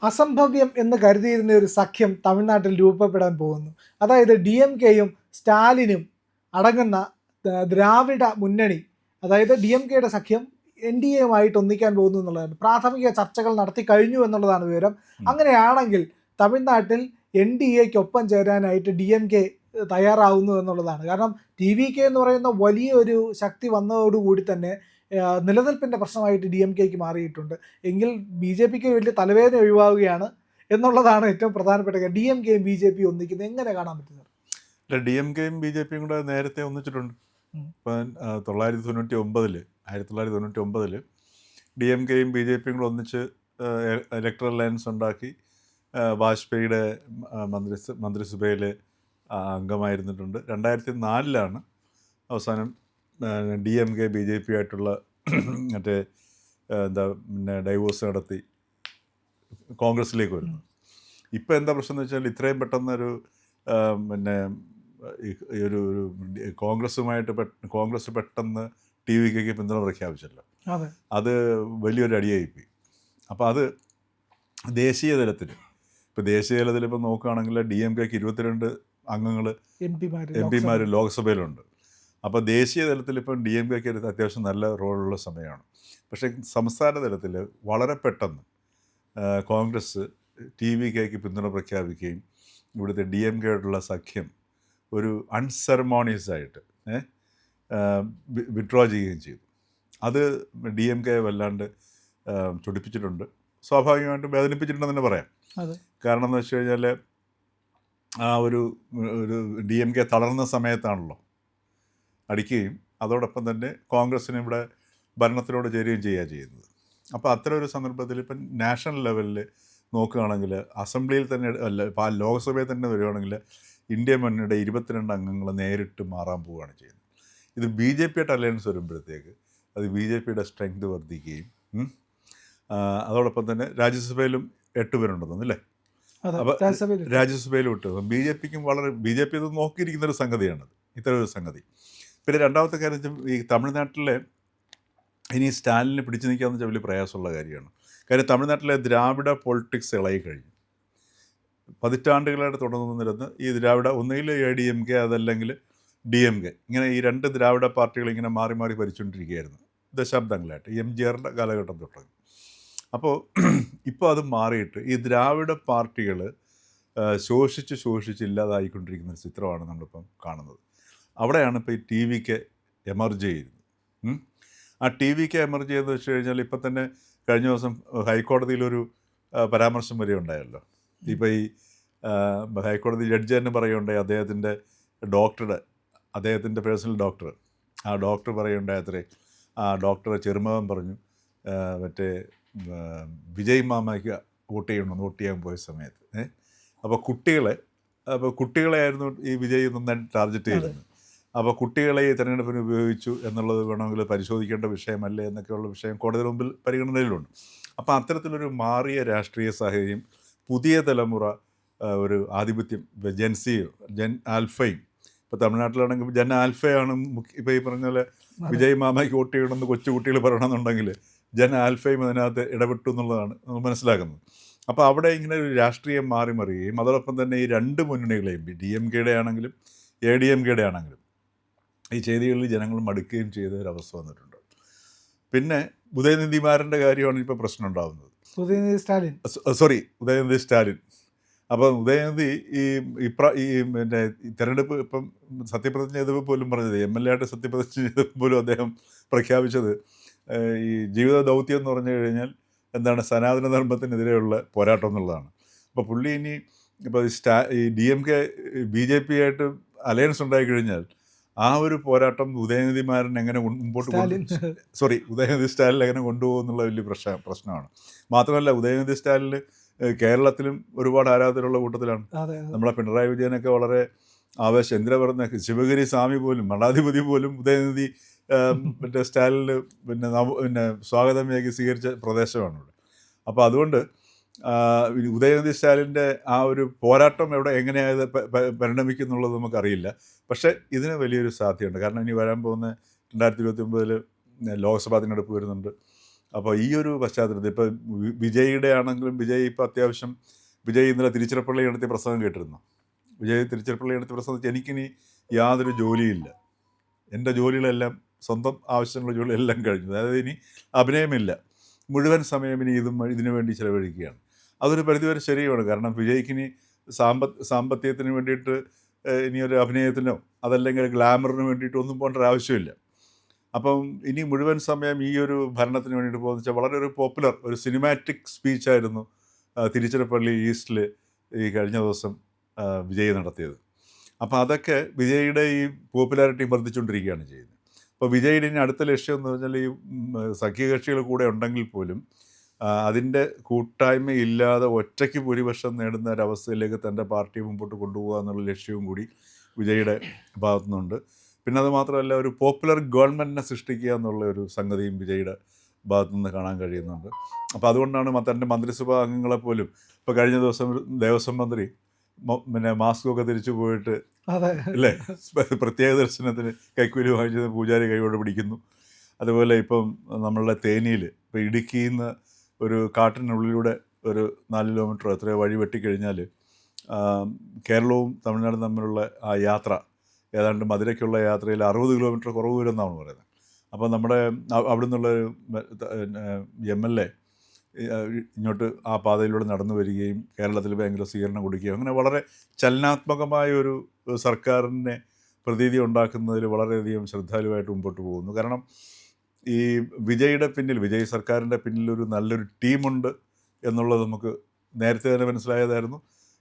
അസംഭവ്യം എന്ന് കരുതിയിരുന്ന ഒരു സഖ്യം തമിഴ്നാട്ടിൽ രൂപപ്പെടാൻ പോകുന്നു. അതായത് DMKയും സ്റ്റാലിനും അടങ്ങുന്ന ദ്രാവിഡ മുന്നണി, അതായത് DMKയുടെ സഖ്യം NDAയുമായിട്ട് ഒന്നിക്കാൻ പോകുന്നു എന്നുള്ളതാണ്. പ്രാഥമിക ചർച്ചകൾ നടത്തി കഴിഞ്ഞു എന്നുള്ളതാണ് വിവരം. അങ്ങനെയാണെങ്കിൽ തമിഴ്നാട്ടിൽ NDAയ്ക്കൊപ്പം ചേരാനായിട്ട് DMK തയ്യാറാവുന്നു എന്നുള്ളതാണ്. കാരണം TVK എന്ന് പറയുന്ന വലിയൊരു ശക്തി വന്നതോടുകൂടി തന്നെ നിലനിൽപ്പിൻ്റെ പ്രശ്നമായിട്ട് DMKയ്ക്ക് മാറിയിട്ടുണ്ട്. എങ്കിൽ BJPക്ക് വലിയ തലവേദന ഒഴിവാവുകയാണ് എന്നുള്ളതാണ് ഏറ്റവും പ്രധാനപ്പെട്ട കാര്യം. DMKയും BJPയും ഒന്നിക്കുന്നത് എങ്ങനെ കാണാൻ പറ്റുന്നത്? DMKയും BJPയും കൂടെ നേരത്തെ ഒന്നിച്ചിട്ടുണ്ട്. ഇപ്പം 1999 DMKയും BJPയും കൂടെ ഒന്നിച്ച് ഇലക്ട്രൽ അലയൻസ് ഉണ്ടാക്കി വാജ്പേയിയുടെ മന്ത്രിസഭയിൽ അംഗമായിരുന്നിട്ടുണ്ട്. 2004 അവസാനം DMK BJP ആയിട്ടുള്ള മറ്റേ ഡൈവോഴ്സ് നടത്തി കോൺഗ്രസ്സിലേക്ക് വരുന്നു. ഇപ്പോൾ എന്താ പ്രശ്നം എന്ന് വെച്ചാൽ ഇത്രയും പെട്ടെന്നൊരു ഒരു കോൺഗ്രസ് പെട്ടെന്ന് TVKയ്ക്ക് പിന്തുണ പ്രഖ്യാപിച്ചല്ലോ. അത് വലിയൊരു അടിയായിപ്പോയി. അപ്പോൾ അത് ദേശീയ തലത്തിൽ ഇപ്പം നോക്കുകയാണെങ്കിൽ DMKയ്ക്ക് 22 അംഗങ്ങൾ MP ലോക്സഭയിലുണ്ട്. അപ്പോൾ ദേശീയ തലത്തിൽ ഇപ്പം DMKയ്ക്ക് അത്യാവശ്യം നല്ല റോളുള്ള സമയമാണ്. പക്ഷേ സംസ്ഥാന തലത്തിൽ വളരെ പെട്ടെന്ന് കോൺഗ്രസ് TVKയ്ക്ക് പിന്തുണ പ്രഖ്യാപിക്കുകയും ഇവിടുത്തെ DMKയോടുള്ള സഖ്യം ഒരു അൺസെറമോണിയസ് ആയിട്ട് വിഡ്രോ ചെയ്യുകയും ചെയ്തു. അത് DMK വല്ലാണ്ട് ചൊടിപ്പിച്ചിട്ടുണ്ട്, സ്വാഭാവികമായിട്ടും വേദനിപ്പിച്ചിട്ടുണ്ടെന്ന് തന്നെ പറയാം. കാരണം എന്ന് വെച്ച് കഴിഞ്ഞാൽ ആ ഒരു DMK തളർന്ന സമയത്താണല്ലോ അടിക്കുകയും അതോടൊപ്പം തന്നെ കോൺഗ്രസ്സിന് ഇവിടെ ഭരണത്തിലൂടെ ചേരുകയും ചെയ്യുന്നത്. അപ്പോൾ അത്തരം ഒരു സന്ദർഭത്തിൽ ഇപ്പം നാഷണൽ ലെവലിൽ നോക്കുകയാണെങ്കിൽ അസംബ്ലിയിൽ തന്നെ ഇപ്പോൾ ലോക്സഭയിൽ തന്നെ വരികയാണെങ്കിൽ ഇന്ത്യ മുന്നണിയുടെ 22 അംഗങ്ങൾ നേരിട്ട് മാറാൻ പോവുകയാണ് ചെയ്യുന്നത്. ഇത് BJPയുടെ അലയൻസ് വരുമ്പോഴത്തേക്ക് അത് BJPയുടെ സ്ട്രെങ്ത് വർദ്ധിക്കുകയും അതോടൊപ്പം തന്നെ രാജ്യസഭയിലും 8 പേരുണ്ടെന്നല്ലേ? അപ്പോൾ രാജ്യസഭയിലും 8. BJPക്കും BJP ഇത് നോക്കിയിരിക്കുന്നൊരു സംഗതിയാണത്, ഇത്തരം ഒരു സംഗതി. പിന്നെ രണ്ടാമത്തെ കാര്യം വെച്ചാൽ ഈ തമിഴ്നാട്ടിലെ ഇനി സ്റ്റാലിനെ പിടിച്ചു നിൽക്കാമെന്ന് വെച്ചാൽ വലിയ പ്രയാസമുള്ള കാര്യമാണ്. കാര്യം തമിഴ്നാട്ടിലെ ദ്രാവിഡ പൊളിറ്റിക്സ് ഇളകി കഴിഞ്ഞു. പതിറ്റാണ്ടുകളായിട്ട് തുടർന്നിരുന്ന് ഈ ദ്രാവിഡ ഒന്നുകിൽ ADMK അതല്ലെങ്കിൽ DMK, ഇങ്ങനെ ഈ 2 ദ്രാവിഡ പാർട്ടികൾ ഇങ്ങനെ മാറി മാറി ഭരിച്ചുകൊണ്ടിരിക്കുകയായിരുന്നു ദശാബ്ദങ്ങളായിട്ട്, MGRന്റെ കാലഘട്ടം തുടങ്ങി. അപ്പോൾ ഇപ്പോൾ അത് മാറിയിട്ട് ഈ ദ്രാവിഡ പാർട്ടികൾ ശോഷിച്ച് ഇല്ലാതായിക്കൊണ്ടിരിക്കുന്ന ഒരു ചിത്രമാണ് നമ്മളിപ്പം കാണുന്നത്. അവിടെയാണ് ഇപ്പോൾ ഈ TVK എമർജ് ചെയ്യുന്നത്. ആ TVK എമർജ് ചെയ്തെന്ന് വെച്ച് കഴിഞ്ഞാൽ ഇപ്പം തന്നെ കഴിഞ്ഞ ദിവസം ഹൈക്കോടതിയിലൊരു പരാമർശം വരെ ഉണ്ടായല്ലോ. ഇപ്പോൾ ഈ ഹൈക്കോടതി ജഡ്ജി തന്നെ പറയുകയുണ്ടായി, അദ്ദേഹത്തിൻ്റെ പേഴ്സണൽ ഡോക്ടർ, ആ ഡോക്ടർ പറയുകയുണ്ടായി അത്രേ, ആ ഡോക്ടർ ചെറുമകൻ പറഞ്ഞു മറ്റേ വിജയ് മാമയ്ക്ക് വോട്ട് ചെയ്യാൻ പോയ സമയത്ത് അപ്പോൾ കുട്ടികളെയായിരുന്നു ഈ വിജയ് നന്നായിട്ട് ടാർഗറ്റ് ചെയ്തിരുന്നത്. അപ്പോൾ കുട്ടികളെ ഈ തെരഞ്ഞെടുപ്പിന് ഉപയോഗിച്ചു എന്നുള്ളത് വേണമെങ്കിൽ പരിശോധിക്കേണ്ട വിഷയമല്ലേ എന്നൊക്കെയുള്ള വിഷയം കോടതിയുടെ മുമ്പിൽ പരിഗണനയിലുണ്ട്. അപ്പോൾ അത്തരത്തിലൊരു മാറിയ രാഷ്ട്രീയ സാഹചര്യം, പുതിയ തലമുറ ഒരു ആധിപത്യം, ജൻ ആൽഫയും, ഇപ്പോൾ തമിഴ്നാട്ടിലാണെങ്കിൽ ജൻ ആൽഫയാണ് ഇപ്പോൾ ഈ പറഞ്ഞ പോലെ വിജയ് മാമയ്ക്ക് വോട്ട് ചെയ്യണമെന്ന് കൊച്ചു കുട്ടികൾ പറയണമെന്നുണ്ടെങ്കിൽ ജൻ ആൽഫയും അതിനകത്ത് ഇടപെട്ടു എന്നുള്ളതാണ് നമ്മൾ മനസ്സിലാക്കുന്നത്. അപ്പോൾ അവിടെ ഇങ്ങനെ ഒരു രാഷ്ട്രീയം മാറിമറിയുകയും അതോടൊപ്പം തന്നെ ഈ 2 മുന്നണികളെയും DMKയുടെ ആണെങ്കിലും ADMKയുടെ ആണെങ്കിലും ഈ ചെയ്തികളിൽ ജനങ്ങൾ മടുക്കുകയും ചെയ്ത ഒരവസ്ഥ വന്നിട്ടുണ്ട്. പിന്നെ ഉദയനിധിമാരൻ്റെ കാര്യമാണ് ഇപ്പോൾ പ്രശ്നം ഉണ്ടാകുന്നത്. ഉദയനിധി സ്റ്റാലിൻ. അപ്പോൾ ഉദയനിധി ഈ തെരഞ്ഞെടുപ്പ് ഇപ്പം സത്യപ്രതിജ്ഞ ചെയ്തപ്പോൾ പോലും പറഞ്ഞത്, MLA ആയിട്ട് സത്യപ്രതിജ്ഞ ചെയ്തപ്പോൾ പോലും അദ്ദേഹം പ്രഖ്യാപിച്ചത് ഈ ജീവിത ദൗത്യം എന്ന് പറഞ്ഞു കഴിഞ്ഞാൽ എന്താണ്, സനാതന ധർമ്മത്തിനെതിരെയുള്ള പോരാട്ടം എന്നുള്ളതാണ്. അപ്പോൾ പുള്ളി ഇനി ഇപ്പോൾ ഈ DMK BJP ആയിട്ട് അലയൻസ് ഉണ്ടായിക്കഴിഞ്ഞാൽ ആ ഒരു പോരാട്ടം ഉദയനിധി സ്റ്റാലിൻ എങ്ങനെ കൊണ്ടുപോകും എന്നുള്ള വലിയ പ്രശ്നമാണ്. മാത്രമല്ല ഉദയനിധി സ്റ്റാലിന് കേരളത്തിലും ഒരുപാട് ആരാധകരുള്ള കൂട്ടത്തിലാണ്. നമ്മളെ പിണറായി വിജയനൊക്കെ വളരെ ആവേശം, എന്തിനാ പറഞ്ഞ ശിവഗിരി സ്വാമി പോലും, മഠാധിപതി പോലും ഉദയനിധി മറ്റേ സ്റ്റാലിന് പിന്നെ സ്വാഗതമേകി സ്വീകരിച്ച പ്രദേശമാണ് ഇവിടെ. അപ്പോൾ അതുകൊണ്ട് ഉദയനിധി സ്റ്റാലിൻ്റെ ആ ഒരു പോരാട്ടം എങ്ങനെയായത് പരിണമിക്കുന്നുള്ളത് നമുക്കറിയില്ല. പക്ഷേ ഇതിന് വലിയൊരു സാധ്യതയുണ്ട്. കാരണം ഇനി വരാൻ പോകുന്ന 2029 ലോക്സഭാ തിരഞ്ഞെടുപ്പ് വരുന്നുണ്ട്. അപ്പോൾ ഈ ഒരു പശ്ചാത്തലത്തിൽ ഇപ്പോൾ വിജയുടെ ആണെങ്കിലും വിജയ് ഇപ്പോൾ അത്യാവശ്യം വിജയ് ഇന്നലെ തിരുച്ചിറപ്പള്ളി നടത്തിയ പ്രസംഗം കേട്ടിരുന്നു. വിജയ് തിരുച്ചിറപ്പള്ളി നടത്തിയ പ്രസംഗത്തിൽ എനിക്കിനി യാതൊരു ജോലിയില്ല, എൻ്റെ ജോലികളെല്ലാം സ്വന്തം ആവശ്യമുള്ള ജോലിയെല്ലാം കഴിഞ്ഞു, അതായത് ഇനി അഭിനയമില്ല, മുഴുവൻ സമയം ഇനി ഇതിനു വേണ്ടി ചിലവഴിക്കുകയാണ്. അതൊരു പരിധിവരെ ശരിയാണ്. കാരണം വിജയ്ക്കിനി സാമ്പത്തികത്തിന് വേണ്ടിയിട്ട് ഇനിയൊരു അഭിനയത്തിനോ അതല്ലെങ്കിൽ ഗ്ലാമറിന് വേണ്ടിയിട്ട് ഒന്നും പോകേണ്ട ഒരു ആവശ്യമില്ല. അപ്പം ഇനി മുഴുവൻ സമയം ഈ ഒരു ഭരണത്തിന് വേണ്ടിയിട്ട് പോകുന്ന വെച്ചാൽ വളരെ ഒരു പോപ്പുലർ ഒരു സിനിമാറ്റിക് സ്പീച്ചായിരുന്നു തിരുച്ചിറപ്പള്ളി ഈസ്റ്റിൽ ഈ കഴിഞ്ഞ ദിവസം വിജയ് നടത്തിയത്. അപ്പോൾ അതൊക്കെ വിജയുടെ ഈ പോപ്പുലാരിറ്റി വർദ്ധിച്ചുകൊണ്ടിരിക്കുകയാണ് ചെയ്യുന്നത്. അപ്പോൾ വിജയുടെ ഇനി അടുത്ത ലക്ഷ്യം എന്ന് പറഞ്ഞാൽ ഈ സഖ്യകക്ഷികൾ കൂടെ ഉണ്ടെങ്കിൽ പോലും അതിൻ്റെ കൂട്ടായ്മയില്ലാതെ ഒറ്റയ്ക്ക് ഭൂരിപക്ഷം നേടുന്ന ഒരവസ്ഥയിലേക്ക് തൻ്റെ പാർട്ടി മുമ്പോട്ട് കൊണ്ടുപോകുക എന്നുള്ള ലക്ഷ്യവും കൂടി വിജയുടെ ഭാഗത്തുനിന്നുണ്ട്. പിന്നെ അത് മാത്രമല്ല, ഒരു പോപ്പുലർ ഗവൺമെൻറ്റിനെ സൃഷ്ടിക്കുക എന്നുള്ള ഒരു സംഗതിയും വിജയുടെ ഭാഗത്തുനിന്ന് കാണാൻ കഴിയുന്നുണ്ട്. അപ്പോൾ അതുകൊണ്ടാണ് തൻ്റെ മന്ത്രിസഭാ അംഗങ്ങളെപ്പോലും ഇപ്പോൾ കഴിഞ്ഞ ദിവസം ദേവസ്വം മന്ത്രി പിന്നെ മാസ്കൊക്കെ തിരിച്ചു പോയിട്ട് അല്ലേ പ്രത്യേക ദർശനത്തിന് കൈക്കൂലി വാങ്ങിച്ചത് പൂജാരി കൈയോടെ പിടിക്കുന്നു. അതുപോലെ ഇപ്പം നമ്മളുടെ തേനിയിൽ ഇപ്പോൾ ഇടുക്കിയിൽ നിന്ന് ഒരു കാട്ടിനുള്ളിലൂടെ ഒരു 4 കിലോമീറ്റർ എത്രയോ വഴി വെട്ടിക്കഴിഞ്ഞാൽ കേരളവും തമിഴ്നാടും തമ്മിലുള്ള ആ യാത്ര ഏതാണ്ട് മധുരയ്ക്കുള്ള യാത്രയിൽ 60 കിലോമീറ്റർ കുറവ് വരുമെന്നാണ് പറയുന്നത്. അപ്പോൾ നമ്മുടെ അവിടെ നിന്നുള്ള MLA ഇങ്ങോട്ട് ആ പാതയിലൂടെ നടന്നു വരികയും കേരളത്തിൽ ഭയങ്കര സ്വീകരണം കൊടുക്കുകയും അങ്ങനെ വളരെ ചലനാത്മകമായ ഒരു സർക്കാരിനെ പ്രതീതി ഉണ്ടാക്കുന്നതിൽ വളരെയധികം ശ്രദ്ധാലുവായിട്ട് മുമ്പോട്ട് പോകുന്നു. കാരണം ഈ വിജയുടെ പിന്നിൽ, വിജയ് സർക്കാരിൻ്റെ പിന്നിൽ ഒരു നല്ലൊരു ടീമുണ്ട് എന്നുള്ളത് നമുക്ക് നേരത്തെ തന്നെ മനസ്സിലായതായിരുന്നു.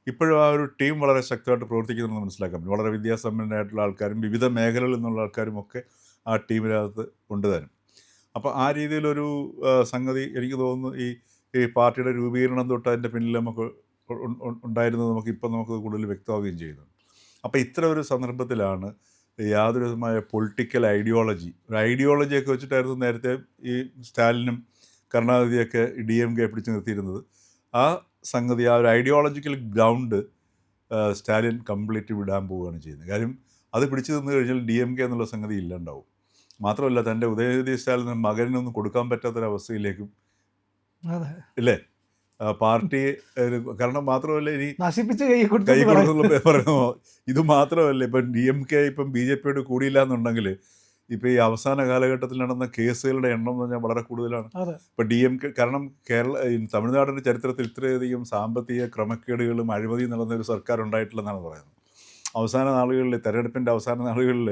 ഇപ്പോഴും ആ ഒരു ടീം വളരെ ശക്തമായിട്ട് പ്രവർത്തിക്കുന്നതെന്ന് മനസ്സിലാക്കാൻ പറ്റും. വളരെ വിദ്യാസമ്പന്നരായിട്ടുള്ള ആൾക്കാരും വിവിധ മേഖലകളിൽ നിന്നുള്ള ആൾക്കാരും ഒക്കെ ആ ടീമിനകത്ത് കൊണ്ടുതരും. അപ്പോൾ ആ രീതിയിലൊരു സംഗതി എനിക്ക് തോന്നുന്നു ഈ പാർട്ടിയുടെ രൂപീകരണം തൊട്ട് അതിൻ്റെ പിന്നിൽ നമുക്ക് ഉണ്ടായിരുന്നത് നമുക്ക് കൂടുതൽ വ്യക്തമാവുകയും ചെയ്യുന്നു. അപ്പോൾ ഇത്തരം ഒരു സന്ദർഭത്തിലാണ് യാതൊരു വിധമായ പൊളിറ്റിക്കൽ ഐഡിയോളജിയൊക്കെ വെച്ചിട്ടായിരുന്നു നേരത്തെ ഈ സ്റ്റാലിനും കരുണാനിധിയൊക്കെ DMK പിടിച്ചു നിർത്തിയിരുന്നത്. ആ സംഗതി, ആ ഒരു ഐഡിയോളജിക്കൽ ഗ്രൗണ്ട് സ്റ്റാലിൻ കംപ്ലീറ്റ് വിടാൻ പോവുകയാണ് ചെയ്യുന്നത്. കാര്യം അത് പിടിച്ചു നിന്ന് കഴിഞ്ഞാൽ DMK എന്നുള്ള സംഗതി ഇല്ലാണ്ടാവും. മാത്രമല്ല തൻ്റെ ഉദയനിധി സ്റ്റാലിന് മകനൊന്നും കൊടുക്കാൻ പറ്റാത്തൊരവസ്ഥയിലേക്കും ഇല്ലേ പാർട്ടി. കാരണം മാത്രമല്ല ഇനി കൈ കൊടുക്കുന്നുള്ള പറയുന്നു. ഇത് മാത്രമല്ല, ഇപ്പം DMK ഇപ്പം BJPയോട് കൂടിയില്ല എന്നുണ്ടെങ്കിൽ ഇപ്പോൾ ഈ അവസാന കാലഘട്ടത്തിൽ നടന്ന കേസുകളുടെ എണ്ണം എന്ന് പറഞ്ഞാൽ വളരെ കൂടുതലാണ്. ഇപ്പം DMK കാരണം തമിഴ്നാടിൻ്റെ ചരിത്രത്തിൽ ഇത്രയധികം സാമ്പത്തിക ക്രമക്കേടുകളും അഴിമതിയും നടന്ന ഒരു സർക്കാർ ഉണ്ടായിട്ടില്ലെന്നാണ് പറയുന്നത്. അവസാന നാളുകളിൽ, തെരഞ്ഞെടുപ്പിൻ്റെ അവസാന നാളുകളിൽ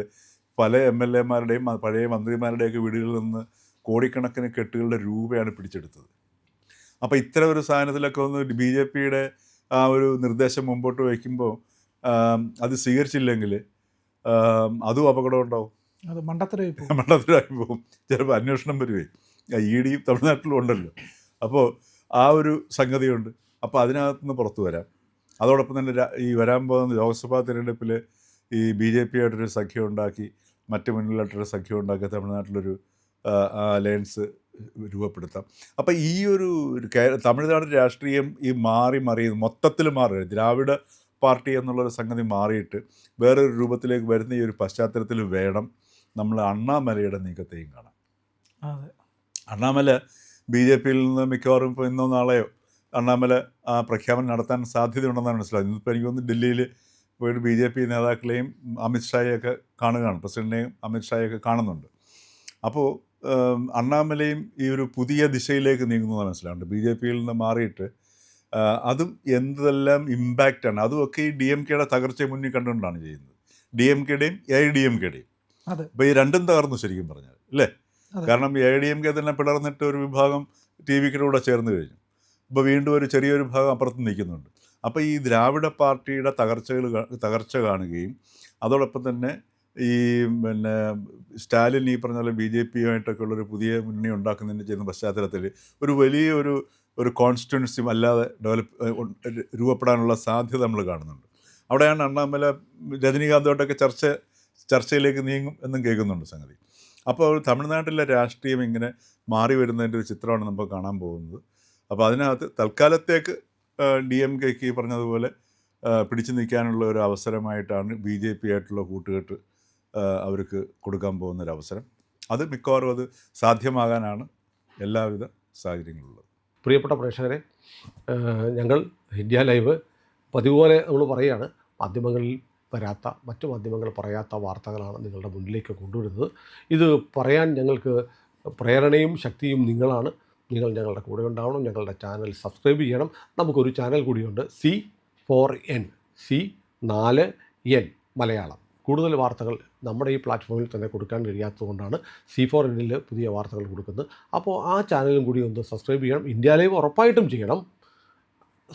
പല MLAമാരുടെയും പഴയ മന്ത്രിമാരുടെയൊക്കെ വീടുകളിൽ നിന്ന് കോടിക്കണക്കിന് കെട്ടുകളുടെ രൂപയാണ് പിടിച്ചെടുത്തത്. അപ്പോൾ ഇത്തരം ഒരു സാധനത്തിലൊക്കെ ഒന്ന് BJPയുടെ ആ ഒരു നിർദ്ദേശം മുമ്പോട്ട് വയ്ക്കുമ്പോൾ അത് സ്വീകരിച്ചില്ലെങ്കിൽ അതും അപകടം ഉണ്ടാവും, അത് മണ്ടത്തരമായി പോകും. ചിലപ്പോൾ അന്വേഷണം വരുവേ. ED തമിഴ്നാട്ടിലും ഉണ്ടല്ലോ. അപ്പോൾ ആ ഒരു സംഗതിയുണ്ട്. അപ്പോൾ അതിനകത്തുനിന്ന് പുറത്തു വരാം. അതോടൊപ്പം തന്നെ ഈ വരാൻ പോകുന്ന ലോക്സഭാ തിരഞ്ഞെടുപ്പിൽ ഈ BJPയായിട്ടൊരു സഖ്യം ഉണ്ടാക്കി, മറ്റ് മുന്നിലായിട്ടൊരു സഖ്യം ഉണ്ടാക്കി തമിഴ്നാട്ടിലൊരു അലയൻസ് രൂപപ്പെടുത്താം. അപ്പോൾ ഈ ഒരു തമിഴ്നാട് രാഷ്ട്രീയം ഈ മൊത്തത്തിൽ മാറുക, ദ്രാവിഡ പാർട്ടി എന്നുള്ളൊരു സംഗതി മാറിയിട്ട് വേറൊരു രൂപത്തിലേക്ക് വരുന്ന ഈ ഒരു പശ്ചാത്തലത്തിൽ വേണം നമ്മൾ അണ്ണാമലയുടെ നീക്കത്തെയും കാണാൻ. അണ്ണാമല BJPയിൽ നിന്ന് മിക്കവാറും ഇപ്പോൾ ഇന്നോ നാളെയോ അണ്ണാമല ആ പ്രഖ്യാപനം നടത്താൻ സാധ്യതയുണ്ടെന്നാണ് മനസ്സിലാകുന്നത്. ഇപ്പോൾ എനിക്ക് തോന്നുന്നു ഡൽഹിയിൽ പോയിട്ട് BJP നേതാക്കളെയും അമിത്ഷായെയൊക്കെ കാണുകയാണ്, പ്രസിഡന്റിനെയും അമിത്ഷായെയൊക്കെ കാണുന്നുണ്ട്. അപ്പോൾ അണ്ണാമലയും ഈ ഒരു പുതിയ ദിശയിലേക്ക് നീങ്ങുന്നത് മനസ്സിലാവുന്നുണ്ട്. BJPയിൽ നിന്ന് മാറിയിട്ട് അതും എന്തെല്ലാം ഇമ്പാക്റ്റാണ്, അതുമൊക്കെ ഈ DMKയുടെ തകർച്ചയെ മുന്നിൽ കണ്ടുകൊണ്ടാണ് ചെയ്യുന്നത്. DMKയുടെയും AIDMKയുടെയും. അപ്പോൾ ഈ രണ്ടും തകർന്നു ശരിക്കും പറഞ്ഞാൽ അല്ലേ. കാരണം AIDMK തന്നെ പിളർന്നിട്ട് ഒരു വിഭാഗം TVക്കിലൂടെ ചേർന്ന് കഴിഞ്ഞു. ഇപ്പോൾ വീണ്ടും ഒരു ചെറിയൊരു ഭാഗം അപ്പുറത്ത് നിൽക്കുന്നുണ്ട്. അപ്പോൾ ഈ ദ്രാവിഡ പാർട്ടിയുടെ തകർച്ച കാണുകയും അതോടൊപ്പം തന്നെ ഈ പിന്നെ സ്റ്റാലിൻ ഈ പറഞ്ഞ പോലെ BJPയുമായിട്ടൊക്കെ ഉള്ളൊരു പുതിയ മുന്നണി ഉണ്ടാക്കുന്നതിന് ചെയ്യുന്ന പശ്ചാത്തലത്തിൽ ഒരു വലിയൊരു കോൺസ്റ്റിറ്റ്യുവൻസി അല്ലാതെ രൂപപ്പെടാനുള്ള സാധ്യത നമ്മൾ കാണുന്നുണ്ട്. അവിടെയാണ് അണ്ണാമല രജനീകാന്തോട്ടൊക്കെ ചർച്ചയിലേക്ക് നീങ്ങും എന്നും കേൾക്കുന്നുണ്ട് സംഗതി. അപ്പോൾ തമിഴ്നാട്ടിലെ രാഷ്ട്രീയം ഇങ്ങനെ മാറി വരുന്നതിൻ്റെ ഒരു ചിത്രമാണ് നമുക്ക് കാണാൻ പോകുന്നത്. അപ്പോൾ അതിനകത്ത് തൽക്കാലത്തേക്ക് DMKക്ക് ഈ പറഞ്ഞതുപോലെ പിടിച്ചു നിൽക്കാനുള്ള ഒരു അവസരമായിട്ടാണ് BJPയായിട്ടുള്ള കൂട്ടുകെട്ട് അവർക്ക് കൊടുക്കാൻ പോകുന്നൊരവസരം. അത് മിക്കവാറും അത് സാധ്യമാകാനാണ് എല്ലാവിധ സാഹചര്യങ്ങളുള്ളത്. പ്രിയപ്പെട്ട പ്രേക്ഷകരെ, ഞങ്ങൾ ഇന്ത്യ ലൈവ് പതിപോലെ നമ്മൾ പറയുകയാണ്, മാധ്യമങ്ങളിൽ വരാത്ത, മറ്റു മാധ്യമങ്ങൾ പറയാത്ത വാർത്തകളാണ് നിങ്ങളുടെ മുന്നിലേക്ക് കൊണ്ടുവരുന്നത്. ഇത് പറയാൻ ഞങ്ങൾക്ക് പ്രേരണയും ശക്തിയും നിങ്ങളാണ്. നിങ്ങൾ ഞങ്ങളുടെ കൂടെ ഉണ്ടാവണം. ഞങ്ങളുടെ ചാനൽ സബ്സ്ക്രൈബ് ചെയ്യണം. നമുക്കൊരു ചാനൽ കൂടിയുണ്ട്, C4N, C4N മലയാളം. കൂടുതൽ വാർത്തകൾ നമ്മുടെ ഈ പ്ലാറ്റ്ഫോമിൽ തന്നെ കൊടുക്കാൻ കഴിയാത്തതുകൊണ്ടാണ് C4Nൽ പുതിയ വാർത്തകൾ കൊടുക്കുന്നത്. അപ്പോൾ ആ ചാനലും കൂടി ഒന്ന് സബ്സ്ക്രൈബ് ചെയ്യണം. ഇന്ത്യ ലൈവ് ഉറപ്പായിട്ടും ചെയ്യണം.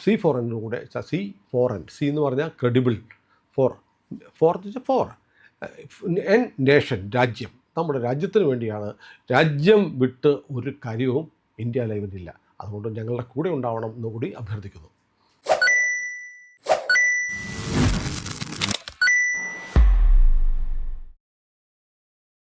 C4N കൂടെ, C4N, C എന്ന് പറഞ്ഞാൽ ക്രെഡിബിൾ, ഫോർ എൻ നേഷൻ, രാജ്യം. നമ്മുടെ രാജ്യത്തിന് വേണ്ടിയാണ്. രാജ്യം വിട്ട് ഒരു കാര്യവും ഇന്ത്യ ലൈവിനില്ല. അതുകൊണ്ട് ഞങ്ങളുടെ കൂടെ ഉണ്ടാവണം എന്നുകൂടി അഭ്യർത്ഥിക്കുന്നു.